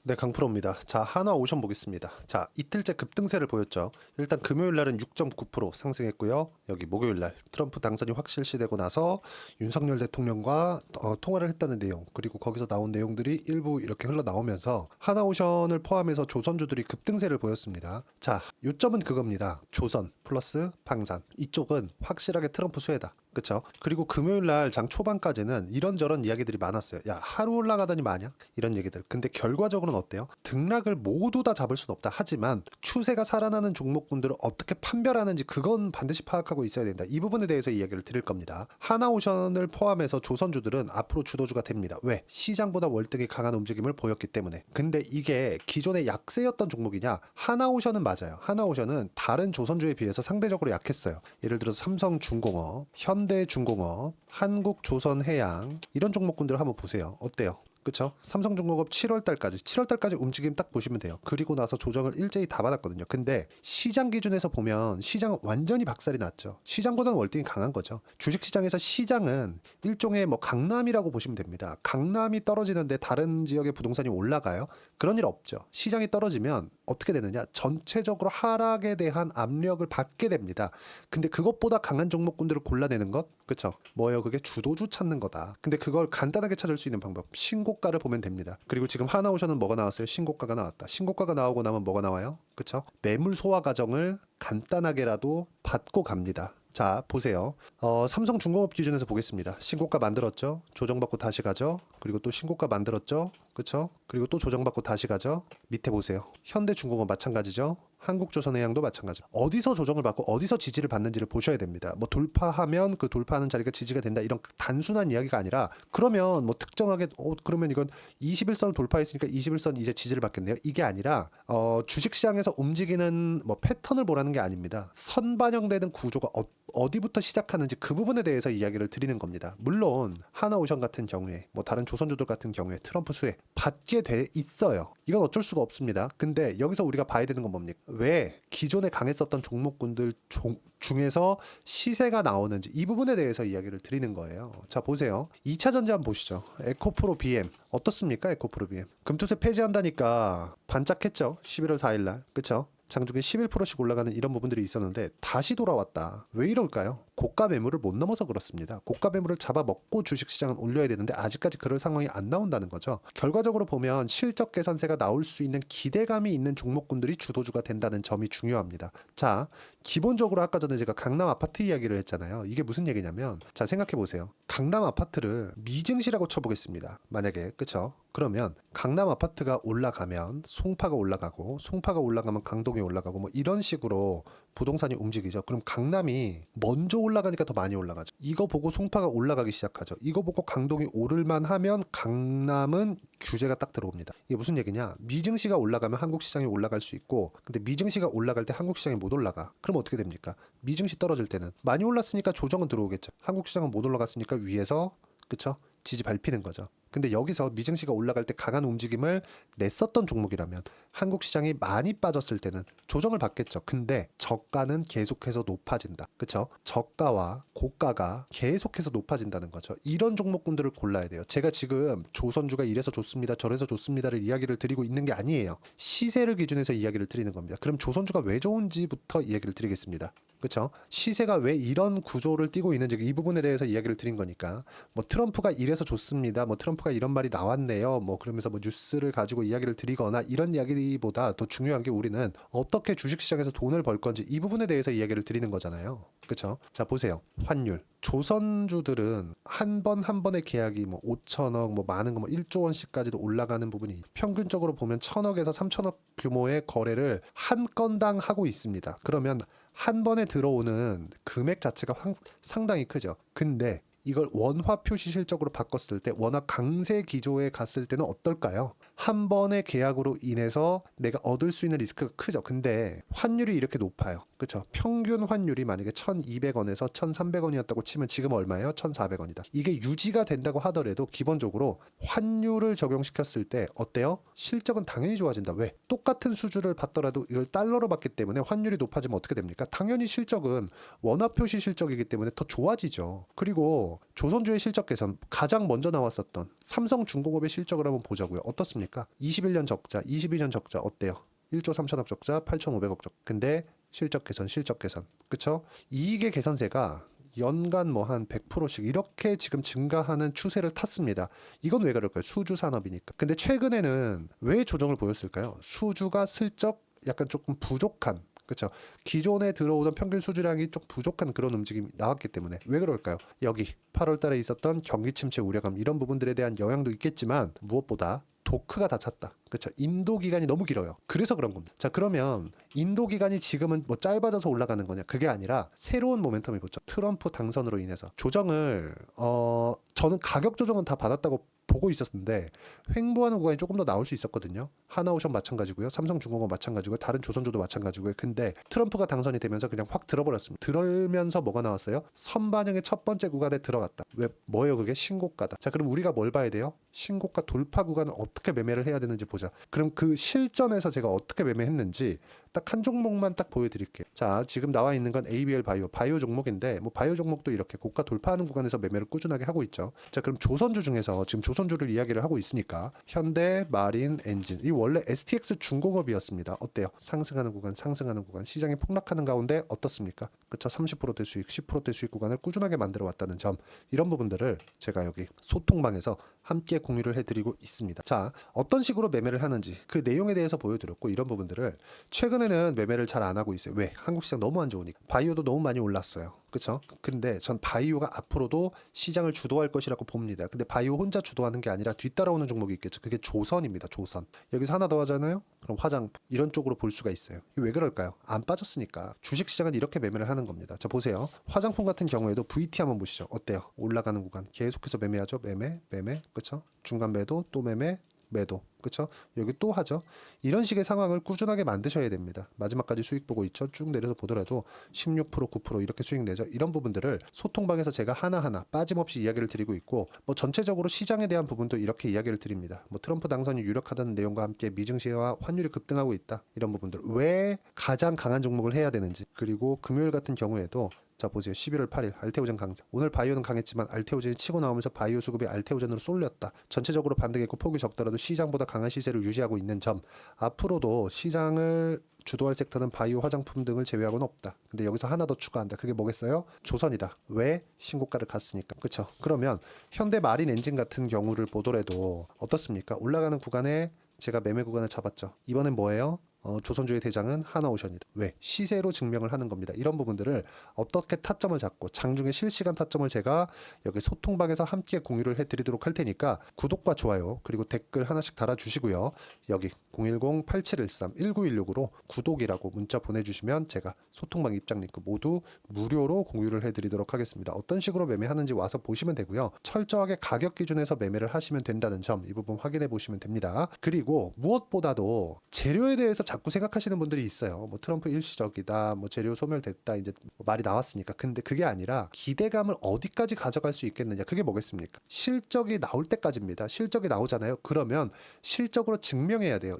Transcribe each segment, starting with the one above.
네, 강프로입니다. 자, 하나오션 보겠습니다. 자, 이틀째 급등세를 보였죠. 일단 금요일 날은 6.9% 상승했고요. 여기 목요일 날 트럼프 당선이 확실시되고 나서 윤석열 대통령과 통화를 했다는 내용, 그리고 거기서 나온 내용들이 일부 이렇게 흘러나오면서 하나오션을 포함해서 조선주들이 급등세를 보였습니다. 자, 요점은 그겁니다. 조선 플러스 방산. 이쪽은 확실하게 트럼프 수혜다. 그쵸? 그리고 금요일 날 장 초반까지는 이런저런 이야기들이 많았어요. 야, 하루 올라가더니 마냐? 이런 얘기들. 근데 결과적으로는 어때요? 등락을 모두 다 잡을 수는 없다. 하지만 추세가 살아나는 종목군들을 어떻게 판별하는지 그건 반드시 파악하고 있어야 된다. 이 부분에 대해서 이야기를 드릴 겁니다. 하나오션을 포함해서 조선주들은 앞으로 주도주가 됩니다. 왜? 시장보다 월등히 강한 움직임을 보였기 때문에. 근데 이게 기존의 약세였던 종목이냐? 하나오션은 맞아요. 하나오션은 다른 조선주에 비해서 상대적으로 약했어요. 예를 들어서 삼성중공업, 현대중공업, 한국조선해양 이런 종목군들 한번 보세요. 어때요? 그쵸? 삼성중공업 7월달까지 움직임 딱 보시면 돼요. 그리고 나서 조정을 일제히 다 받았거든요. 근데 시장 기준에서 보면 시장은 완전히 박살이 났죠. 시장보다는 월등히 강한 거죠. 주식시장에서 시장은 일종의 뭐 강남이라고 보시면 됩니다. 강남이 떨어지는데 다른 지역의 부동산이 올라가요? 그런 일 없죠. 시장이 떨어지면 어떻게 되느냐? 전체적으로 하락에 대한 압력을 받게 됩니다. 근데 그것보다 강한 종목군들을 골라내는 것? 그쵸? 뭐예요? 그게 주도주 찾는 거다. 근데 그걸 간단하게 찾을 수 있는 방법. 신고가를 보면 됩니다. 그리고 지금 하나오션은 뭐가 나왔어요? 신고가가 나왔다. 신고가가 나오고 나면 뭐가 나와요? 그쵸? 매물 소화 과정을 간단하게라도 받고 갑니다. 자, 보세요. 삼성중공업 기준에서 보겠습니다. 신고가 만들었죠? 조정받고 다시 가죠? 그리고 또 신고가 만들었죠? 그쵸? 그리고 또 조정받고 다시 가죠? 밑에 보세요. 현대중공업 마찬가지죠? 한국조선해양도 마찬가지. 어디서 조정을 받고 어디서 지지를 받는지를 보셔야 됩니다. 뭐 돌파하면 그 돌파하는 자리가 지지가 된다 이런 단순한 이야기가 아니라 그러면 뭐 특정하게 그러면 이건 21선을 돌파했으니까 21선 이제 지지를 받겠네요. 이게 아니라 주식시장에서 움직이는 뭐 패턴을 보라는 게 아닙니다. 선 반영되는 구조가 어디부터 시작하는지 그 부분에 대해서 이야기를 드리는 겁니다. 물론 하나오션 같은 경우에 뭐 다른 조선주들 같은 경우에 트럼프 수혜 받게 돼 있어요. 이건 어쩔 수가 없습니다. 근데 여기서 우리가 봐야 되는 건 뭡니까? 왜 기존에 강했었던 종목군들 중에서 시세가 나오는지 이 부분에 대해서 이야기를 드리는 거예요. 자, 보세요. 2차 전지 한번 보시죠. 에코프로 BM 어떻습니까? 에코프로 BM 금투세 폐지한다니까 반짝했죠. 11월 4일날 그쵸? 장중에 11%씩 올라가는 이런 부분들이 있었는데 다시 돌아왔다. 왜 이럴까요? 고가 매물을 못 넘어서 그렇습니다. 고가 매물을 잡아먹고 주식시장은 올려야 되는데 아직까지 그럴 상황이 안 나온다는 거죠. 결과적으로 보면 실적 개선세가 나올 수 있는 기대감이 있는 종목군들이 주도주가 된다는 점이 중요합니다. 자, 기본적으로 아까 전에 제가 강남 아파트 이야기를 했잖아요. 이게 무슨 얘기냐면 자, 생각해 보세요. 강남 아파트를 미증시라고 쳐보겠습니다. 만약에 그쵸? 그러면 강남 아파트가 올라가면 송파가 올라가고 송파가 올라가면 강동이 올라가고 뭐 이런 식으로 부동산이 움직이죠. 그럼 강남이 먼저 올라가니까 더 많이 올라가죠. 이거 보고 송파가 올라가기 시작하죠. 이거 보고 강동이 오를만 하면 강남은 규제가 딱 들어옵니다. 이게 무슨 얘기냐? 미증시가 올라가면 한국 시장이 올라갈 수 있고 근데 미증시가 올라갈 때 한국 시장이 못 올라가. 그럼 어떻게 됩니까? 미증시 떨어질 때는 많이 올랐으니까 조정은 들어오겠죠. 한국 시장은 못 올라갔으니까 위에서 그쵸? 지지 밟히는 거죠. 근데 여기서 미증시가 올라갈 때 강한 움직임을 냈었던 종목이라면 한국 시장이 많이 빠졌을 때는 조정을 받겠죠. 근데 저가는 계속해서 높아진다. 그쵸? 저가와 고가가 계속해서 높아진다는 거죠. 이런 종목군들을 골라야 돼요. 제가 지금 조선주가 이래서 좋습니다. 저래서 좋습니다를 이야기를 드리고 있는 게 아니에요. 시세를 기준해서 이야기를 드리는 겁니다. 그럼 조선주가 왜 좋은지부터 이야기를 드리겠습니다. 그쵸? 시세가 왜 이런 구조를 띠고 있는지 이 부분에 대해서 이야기를 드린 거니까 뭐 트럼프가 이래서 좋습니다. 뭐 트럼프가 이런 말이 나왔네요. 뭐 그러면서 뭐 뉴스를 가지고 이야기를 드리거나 이런 이야기보다 더 중요한 게 우리는 어떻게 주식시장에서 돈을 벌 건지 이 부분에 대해서 이야기를 드리는 거잖아요. 그쵸? 자, 보세요. 환율. 조선주들은 한 번의 계약이 뭐 5천억 뭐 많은 거 뭐 1조 원씩까지도 올라가는 부분이 평균적으로 보면 1,000억에서 3천억 규모의 거래를 한 건당 하고 있습니다. 그러면 한 번에 들어오는 금액 자체가 상당히 크죠. 근데 이걸 원화 표시 실적으로 바꿨을 때 워낙 강세 기조에 갔을 때는 어떨까요? 한 번의 계약으로 인해서 내가 얻을 수 있는 리스크가 크죠. 근데 환율이 이렇게 높아요. 그렇죠? 평균 환율이 만약에 1,200원에서 1,300원이었다고 치면 지금 얼마예요? 1,400원이다. 이게 유지가 된다고 하더라도 기본적으로 환율을 적용시켰을 때 어때요? 실적은 당연히 좋아진다. 왜? 똑같은 수주를 받더라도 이걸 달러로 받기 때문에 환율이 높아지면 어떻게 됩니까? 당연히 실적은 원화 표시 실적이기 때문에 더 좋아지죠. 그리고 조선주의 실적 개선 가장 먼저 나왔었던 삼성중공업의 실적을 한번 보자고요. 어떻습니까? 나왔습니까? 21년 적자, 22년 적자 어때요? 1조 3천억 적자, 8,500억 적자. 근데 실적 개선, 그쵸? 이익의 개선세가 연간 뭐 한 100%씩 이렇게 지금 증가하는 추세를 탔습니다. 이건 왜 그럴까요? 수주 산업이니까. 근데 최근에는 왜 조정을 보였을까요? 수주가 슬쩍 약간 조금 부족한, 그렇죠? 기존에 들어오던 평균 수주량이 좀 부족한 그런 움직임이 나왔기 때문에. 왜 그럴까요? 여기 8월 달에 있었던 경기 침체 우려감, 이런 부분들에 대한 영향도 있겠지만 무엇보다 도크가 다 찼다. 그렇죠? 인도 기간이 너무 길어요. 그래서 그런 겁니다. 자, 그러면 인도 기간이 지금은 뭐 짧아져서 올라가는 거냐? 그게 아니라 새로운 모멘텀이 붙죠. 트럼프 당선으로 인해서 조정을 저는 가격 조정은 다 받았다고 보고 있었는데 횡보하는 구간이 조금 더 나올 수 있었거든요. 하나오션 마찬가지고요. 삼성중공업 마찬가지고요. 다른 조선주도 마찬가지고요. 근데 트럼프가 당선이 되면서 그냥 확 들어버렸습니다. 들면서 뭐가 나왔어요? 선반영의 첫 번째 구간에 들어갔다. 왜? 뭐예요? 그게 신고가다. 자, 그럼 우리가 뭘 봐야 돼요? 신고가 돌파 구간을 어떻게 매매를 해야 되는지 보자. 그럼 그 실전에서 제가 어떻게 매매했는지 딱 한 종목만 딱 보여드릴게요. 자, 지금 나와 있는 건 ABL 바이오 종목인데 뭐 바이오 종목도 이렇게 고가 돌파하는 구간에서 매매를 꾸준하게 하고 있죠. 자, 그럼 조선주 중에서 지금 조선주를 이야기를 하고 있으니까 현대, 마린, 엔진, 이 원래 STX 중공업이었습니다. 어때요? 상승하는 구간, 시장이 폭락하는 가운데 어떻습니까? 그쵸? 30%대 수익, 10%대 수익 구간을 꾸준하게 만들어 왔다는 점, 이런 부분들을 제가 여기 소통방에서 함께 공유를 해드리고 있습니다. 자, 어떤 식으로 매매를 하는지 그 내용에 대해서 보여드렸고, 이런 부분들을 최근에는 매매를 잘 안 하고 있어요. 왜? 한국 시장 너무 안 좋으니까. 바이오도 너무 많이 올랐어요. 그쵸? 근데 전 바이오가 앞으로도 시장을 주도할 것이라고 봅니다. 근데 바이오 혼자 주도하는 게 아니라 뒤따라오는 종목이 있겠죠. 그게 조선입니다. 조선. 여기서 하나 더 하잖아요? 그럼 화장품. 이런 쪽으로 볼 수가 있어요. 왜 그럴까요? 안 빠졌으니까. 주식시장은 이렇게 매매를 하는 겁니다. 자, 보세요. 화장품 같은 경우에도 VT 한번 보시죠. 어때요? 올라가는 구간 계속해서 매매하죠. 매매. 그쵸? 중간 매도, 또 매도. 그쵸? 여기 또 하죠. 이런 식의 상황을 꾸준하게 만드셔야 됩니다. 마지막까지 수익 보고 있죠. 쭉 내려서 보더라도 16%, 9% 이렇게 수익 내죠. 이런 부분들을 소통방에서 제가 하나하나 빠짐없이 이야기를 드리고 있고, 뭐 전체적으로 시장에 대한 부분도 이렇게 이야기를 드립니다. 뭐 트럼프 당선이 유력하다는 내용과 함께 미증시와 환율이 급등하고 있다. 이런 부분들. 왜 가장 강한 종목을 해야 되는지. 그리고 금요일 같은 경우에도 자, 보세요. 11월 8일 알테오젠 강세. 오늘 바이오는 강했지만 알테오젠이 치고 나오면서 바이오 수급이 알테오젠으로 쏠렸다. 전체적으로 반등했고 폭이 적더라도 시장보다 강한 시세를 유지하고 있는 점. 앞으로도 시장을 주도할 섹터는 바이오, 화장품 등을 제외하고는 없다. 근데 여기서 하나 더 추가한다. 그게 뭐겠어요? 조선이다. 왜? 신고가를 갔으니까. 그렇죠? 그러면 현대 마린 엔진 같은 경우를 보더라도 어떻습니까? 올라가는 구간에 제가 매매 구간을 잡았죠. 이번엔 뭐예요? 조선주의 대장은 하나오션이다. 왜? 시세로 증명을 하는 겁니다. 이런 부분들을 어떻게 타점을 잡고 장중에 실시간 타점을 제가 여기 소통방에서 함께 공유를 해드리도록 할 테니까 구독과 좋아요 그리고 댓글 하나씩 달아주시고요. 여기 010-8713-1916으로 구독이라고 문자 보내주시면 제가 소통방 입장 링크 모두 무료로 공유를 해드리도록 하겠습니다. 어떤 식으로 매매하는지 와서 보시면 되고요. 철저하게 가격 기준에서 매매를 하시면 된다는 점, 이 부분 확인해 보시면 됩니다. 그리고 무엇보다도 재료에 대해서 자꾸 생각하시는 분들이 있어요. 뭐 트럼프 일시적이다, 뭐 재료 소멸됐다, 이제 뭐 말이 나왔으니까. 근데 그게 아니라 기대감을 어디까지 가져갈 수 있겠느냐. 그게 뭐겠습니까? 실적이 나올 때까지입니다. 실적이 나오잖아요. 그러면 실적으로 증명해야 돼요.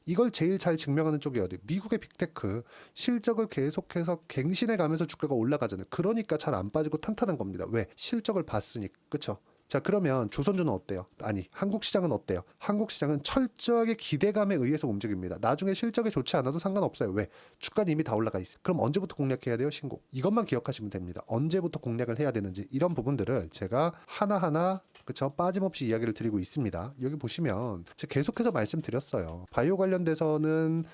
이걸 제일 잘 증명하는 쪽이 어디? 미국의 빅테크. 실적을 계속해서 갱신해 가면서 주가가 올라가잖아요. 그러니까 잘 안 빠지고 탄탄한 겁니다. 왜? 실적을 봤으니까. 그쵸? 자, 그러면 조선주는 어때요? 아니, 한국 시장은 어때요? 한국 시장은 철저하게 기대감에 의해서 움직입니다. 나중에 실적이 좋지 않아도 상관없어요. 왜? 주가는 이미 다 올라가 있어요. 그럼 언제부터 공략해야 돼요? 신고. 이것만 기억하시면 됩니다. 언제부터 공략을 해야 되는지, 이런 부분들을 제가 하나하나 그쵸? 빠짐없이 이야기를 드리고 있습니다. 여기 보시면 제가 계속해서 말씀드렸어요. 바이오 관련돼서는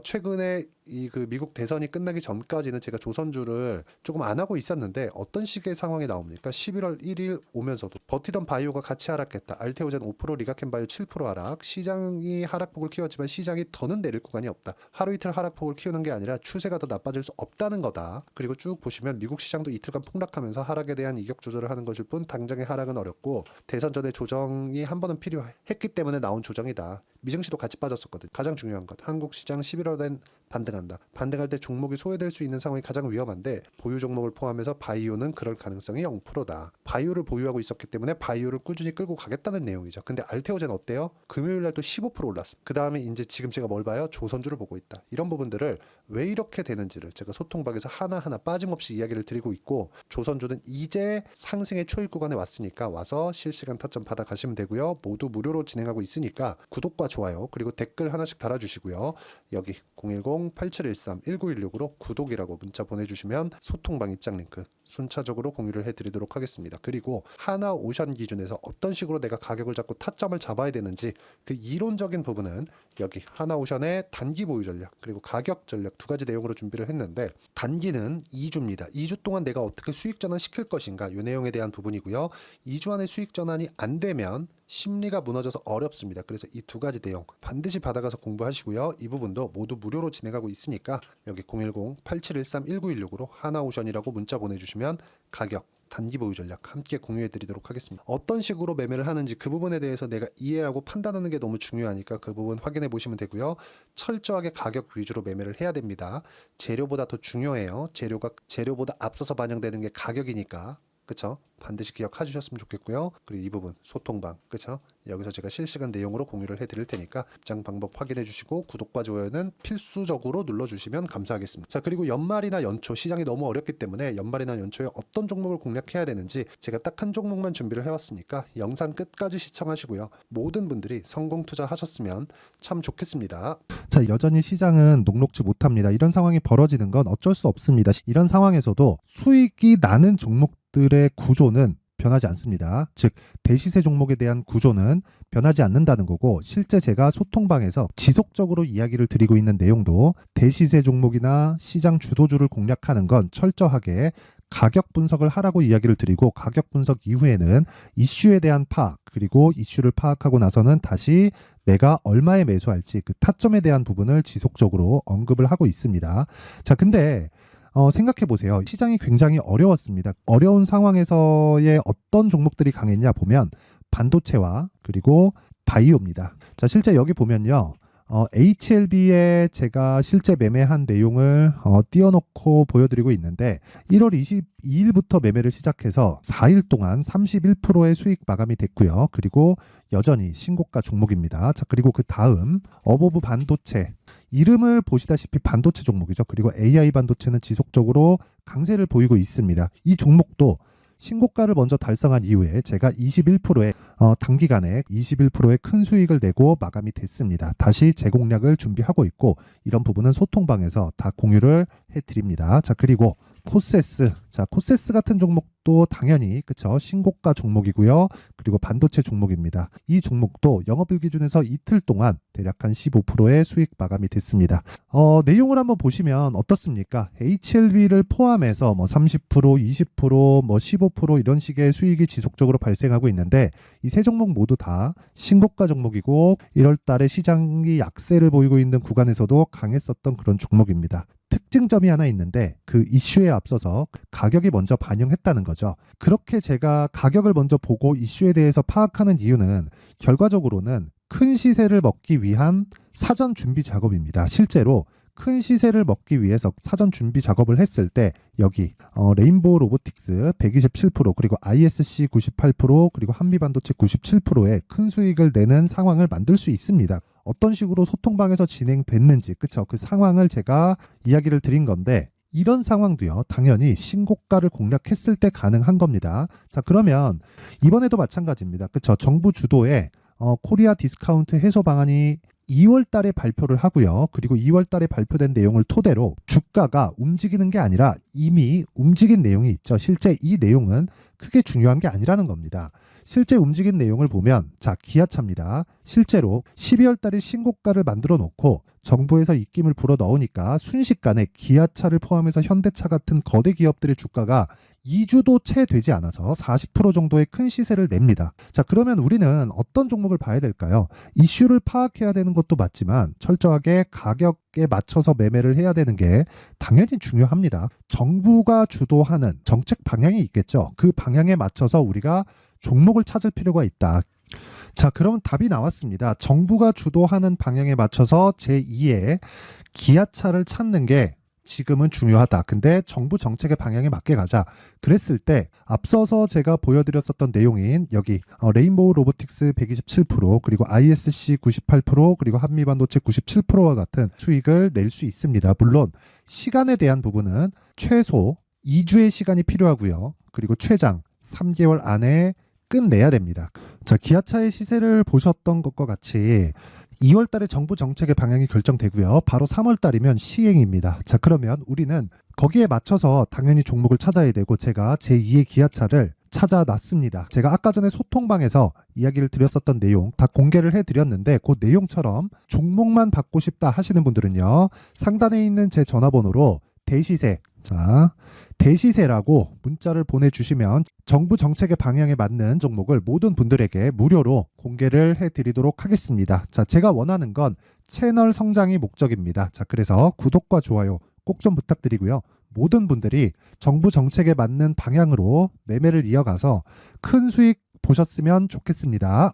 최근에 이 그 미국 대선이 끝나기 전까지는 제가 조선주를 조금 안 하고 있었는데 어떤 식의 상황이 나옵니까? 11월 1일 오면서도 버티던 바이오가 같이 하락했다. 알테오젠 5%, 리가켄바이오 7% 하락. 시장이 하락폭을 키웠지만 시장이 더는 내릴 구간이 없다. 하루 이틀 하락폭을 키우는 게 아니라 추세가 더 나빠질 수 없다는 거다. 그리고 쭉 보시면 미국 시장도 이틀간 폭락하면서 하락에 대한 이격 조절을 하는 것일 뿐 당장의 하락은 어렵고, 대선 전에 조정이 한 번은 필요했기 때문에 나온 조정이다. 미증시도 같이 빠졌었거든. 가장 중요한 것, 한국 시장 11월엔 반등한다. 반등할 때 종목이 소외될 수 있는 상황이 가장 위험한데 보유 종목을 포함해서 바이오는 그럴 가능성이 0%다. 바이오를 보유하고 있었기 때문에 바이오를 꾸준히 끌고 가겠다는 내용이죠. 근데 알테오젠 어때요? 금요일 날 또 15% 올랐어. 그 다음에 이제 지금 제가 뭘 봐요? 조선주를 보고 있다. 이런 부분들을 왜 이렇게 되는지를 제가 소통방에서 하나하나 빠짐없이 이야기를 드리고 있고, 조선주는 이제 상승의 초입 구간에 왔으니까 와서 실시간 타점 받아가시면 되고요. 모두 무료로 진행하고 있으니까 구독과 좋아요 그리고 댓글 하나씩 달아주시고요. 여기 010-8713-1916으로 구독이라고 문자 보내주시면 소통방 입장 링크 순차적으로 공유를 해드리도록 하겠습니다. 그리고 하나오션 기준에서 어떤 식으로 내가 가격을 잡고 타점을 잡아야 되는지 그 이론적인 부분은 여기 하나오션의 단기 보유 전략 그리고 가격 전략 두 가지 내용으로 준비를 했는데, 단기는 2주입니다. 2주 동안 내가 어떻게 수익 전환 시킬 것인가 이 내용에 대한 부분이고요. 2주 안에 수익 전환이 안 되면 심리가 무너져서 어렵습니다. 그래서 이 두 가지 내용 반드시 받아가서 공부하시고요. 이 부분도 모두 무료로 진행하고 있으니까 여기 010-8713-1916으로 하나오션이라고 문자 보내주시면 가격, 단기 보유 전략 함께 공유해 드리도록 하겠습니다. 어떤 식으로 매매를 하는지 그 부분에 대해서 내가 이해하고 판단하는 게 너무 중요하니까 그 부분 확인해 보시면 되고요. 철저하게 가격 위주로 매매를 해야 됩니다. 재료보다 더 중요해요. 재료보다 앞서서 반영되는 게 가격이니까. 그쵸? 반드시 기억해 주셨으면 좋겠고요. 그리고 이 부분 소통방, 그쵸? 여기서 제가 실시간 내용으로 공유를 해드릴 테니까 입장 방법 확인해 주시고 구독과 좋아요는 필수적으로 눌러주시면 감사하겠습니다. 자, 그리고 연말이나 연초 시장이 너무 어렵기 때문에 연말이나 연초에 어떤 종목을 공략해야 되는지 제가 딱 한 종목만 준비를 해왔으니까 영상 끝까지 시청하시고요. 모든 분들이 성공 투자하셨으면 참 좋겠습니다. 자, 여전히 시장은 녹록지 못합니다. 이런 상황이 벌어지는 건 어쩔 수 없습니다. 이런 상황에서도 수익이 나는 종목들의 구조는 변하지 않습니다. 즉, 대시세 종목에 대한 구조는 변하지 않는다는 거고, 실제 제가 소통방에서 지속적으로 이야기를 드리고 있는 내용도 대시세 종목이나 시장 주도주를 공략하는 건 철저하게 가격 분석을 하라고 이야기를 드리고, 가격 분석 이후에는 이슈에 대한 파악, 그리고 이슈를 파악하고 나서는 다시 내가 얼마에 매수할지 그 타점에 대한 부분을 지속적으로 언급을 하고 있습니다. 자, 근데 생각해 보세요. 시장이 굉장히 어려웠습니다. 어려운 상황에서의 어떤 종목들이 강했냐 보면 반도체와 그리고 바이오입니다. 자, 실제 여기 보면요. HLB에 제가 실제 매매한 내용을 띄워놓고 보여드리고 있는데, 1월 22일부터 매매를 시작해서 4일 동안 31%의 수익 마감이 됐고요. 그리고 여전히 신고가 종목입니다. 자, 그리고 그 다음 어보브 반도체, 이름을 보시다시피 반도체 종목이죠. 그리고 AI 반도체는 지속적으로 강세를 보이고 있습니다. 이 종목도 신고가를 먼저 달성한 이후에 제가 21%의 단기간에 21%의 큰 수익을 내고 마감이 됐습니다. 다시 재공략을 준비하고 있고, 이런 부분은 소통방에서 다 공유를 해드립니다. 자, 그리고 코세스. 자, 코세스 같은 종목도 당연히 그쵸, 신고가 종목이고요. 그리고 반도체 종목입니다. 이 종목도 영업일 기준에서 이틀 동안 대략 한 15%의 수익 마감이 됐습니다. 내용을 한번 보시면 어떻습니까? HLB를 포함해서 30%, 20%, 15% 이런 식의 수익이 지속적으로 발생하고 있는데, 이 세 종목 모두 다 신고가 종목이고 1월 달에 시장이 약세를 보이고 있는 구간에서도 강했었던 그런 종목입니다. 특징점이 하나 있는데, 그 이슈에 앞서서 가격이 먼저 반영했다는 거죠. 그렇게 제가 가격을 먼저 보고 이슈에 대해서 파악하는 이유는 결과적으로는 큰 시세를 먹기 위한 사전 준비 작업입니다. 실제로 큰 시세를 먹기 위해서 사전 준비 작업을 했을 때 여기 레인보우 로보틱스 127%, 그리고 ISC 98%, 그리고 한미반도체 97%의 큰 수익을 내는 상황을 만들 수 있습니다. 어떤 식으로 소통방에서 진행됐는지, 그쵸? 그 상황을 제가 이야기를 드린 건데, 이런 상황도요, 당연히 신고가를 공략했을 때 가능한 겁니다. 자, 그러면 이번에도 마찬가지입니다. 그쵸? 정부 주도의 코리아 디스카운트 해소 방안이 2월 달에 발표를 하고요. 그리고 2월 달에 발표된 내용을 토대로 주가가 움직이는 게 아니라 이미 움직인 내용이 있죠. 실제 이 내용은 크게 중요한 게 아니라는 겁니다. 실제 움직인 내용을 보면, 자, 기아차입니다. 실제로 12월 달에 신고가를 만들어 놓고 정부에서 입김을 불어 넣으니까 순식간에 기아차를 포함해서 현대차 같은 거대 기업들의 주가가 2주도 채 되지 않아서 40% 정도의 큰 시세를 냅니다. 자, 그러면 우리는 어떤 종목을 봐야 될까요? 이슈를 파악해야 되는 것도 맞지만 철저하게 가격에 맞춰서 매매를 해야 되는 게 당연히 중요합니다. 정부가 주도하는 정책 방향이 있겠죠. 그 방향에 맞춰서 우리가 종목을 찾을 필요가 있다. 자, 그러면 답이 나왔습니다. 정부가 주도하는 방향에 맞춰서 제2의 기아차를 찾는 게 지금은 중요하다. 근데 정부 정책의 방향에 맞게 가자. 그랬을 때 앞서서 제가 보여드렸었던 내용인 여기 레인보우 로보틱스 127%, 그리고 ISC 98%, 그리고 한미반도체 97%와 같은 수익을 낼 수 있습니다. 물론 시간에 대한 부분은 최소 2주의 시간이 필요하고요. 그리고 최장 3개월 안에 끝내야 됩니다. 자, 기아차의 시세를 보셨던 것과 같이 2월 달에 정부 정책의 방향이 결정되고요. 바로 3월 달이면 시행입니다. 자, 그러면 우리는 거기에 맞춰서 당연히 종목을 찾아야 되고 제가 제2의 기아차를 찾아놨습니다. 제가 아까 전에 소통방에서 이야기를 드렸었던 내용 다 공개를 해드렸는데 그 내용처럼 종목만 받고 싶다 하시는 분들은요. 상단에 있는 제 전화번호로 대시세, 자, 대시세라고 문자를 보내주시면 정부 정책의 방향에 맞는 종목을 모든 분들에게 무료로 공개를 해드리도록 하겠습니다. 자, 제가 원하는 건 채널 성장이 목적입니다. 자, 그래서 구독과 좋아요 꼭 좀 부탁드리고요. 모든 분들이 정부 정책에 맞는 방향으로 매매를 이어가서 큰 수익 보셨으면 좋겠습니다.